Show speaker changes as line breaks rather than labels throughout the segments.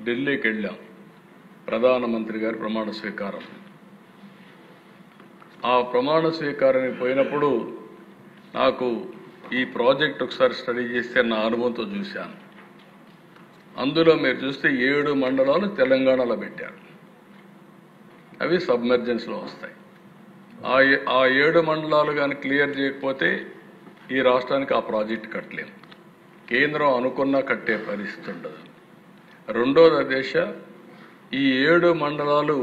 ఢిల్లీకి వెళ్ళాం. ప్రధానమంత్రి గారి ప్రమాణ స్వీకారం. ఆ ప్రమాణ స్వీకారానికి పోయినప్పుడు నాకు ఈ ప్రాజెక్ట్ ఒకసారి స్టడీ చేస్తే నా అనుభవంతో చూశాను. అందులో మీరు చూస్తే 7 మండలాలు తెలంగాణలో పెట్టారు. అవి సబ్మెర్జెన్స్లో వస్తాయి. ఆ 7 మండలాలు కానీ క్లియర్ చేయకపోతే ఈ రాష్ట్రానికి ఆ ప్రాజెక్ట్ కట్టలేము. కేంద్రం అనుకున్నా కట్టే పరిస్థితి ఉండదు. రెండోది దేశ ఈ 7 మండలాలు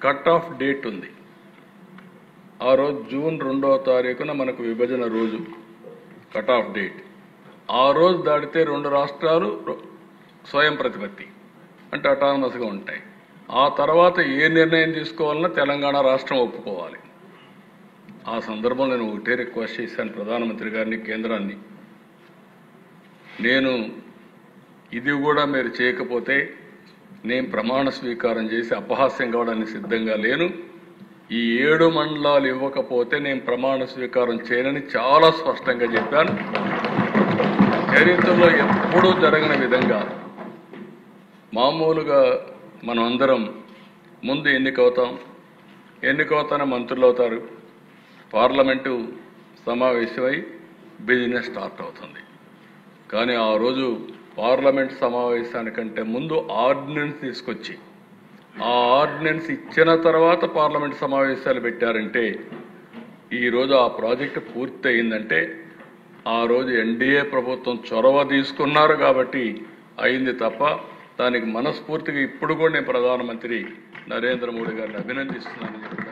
కట్ ఆఫ్ డేట్ ఉంది. ఆ రోజు జూన్ 2వ తారీఖున మనకు విభజన రోజు కట్ ఆఫ్ డేట్. ఆ రోజు దాటితే 2 రాష్ట్రాలు స్వయం ప్రతిపత్తి అంటే అటానమస్గా ఉంటాయి. ఆ తర్వాత ఏ నిర్ణయం తీసుకోవాలన్నా తెలంగాణ రాష్ట్రం ఒప్పుకోవాలి. ఆ సందర్భంలో నేను ఒకటే రిక్వెస్ట్ చేశాను ప్రధానమంత్రి గారిని, కేంద్రాన్ని. నేను ఇది కూడా మీరు చేయకపోతే నేను ప్రమాణ స్వీకారం చేసి అపహాస్యం కావడానికి సిద్ధంగా లేను. ఈ 7 మండలాలు ఇవ్వకపోతే నేను ప్రమాణ స్వీకారం చేయనని చాలా స్పష్టంగా చెప్పాను. చరిత్రలో ఎప్పుడూ జరగని విధంగా మామూలుగా మనం అందరం ముందు ఎన్నికవుతానే మంత్రులు అవుతారు, పార్లమెంటు సమావేశమై బిజినెస్ స్టార్ట్ అవుతుంది. కానీ ఆ రోజు పార్లమెంట్ సమావేశానికంటే ముందు ఆర్డినెన్స్ తీసుకొచ్చి ఆ ఆర్డినెన్స్ ఇచ్చిన తర్వాత పార్లమెంట్ సమావేశాలు పెట్టారంటే ఈరోజు ఆ ప్రాజెక్టు పూర్తి అయిందంటే ఆ రోజు ఎన్డీఏ ప్రభుత్వం చొరవ తీసుకున్నారు కాబట్టి అయింది తప్ప దానికి మనస్ఫూర్తిగా ఇప్పుడు కూడా నేను ప్రధానమంత్రి నరేంద్ర మోడీ గారిని అభినందిస్తున్నానని చెప్పి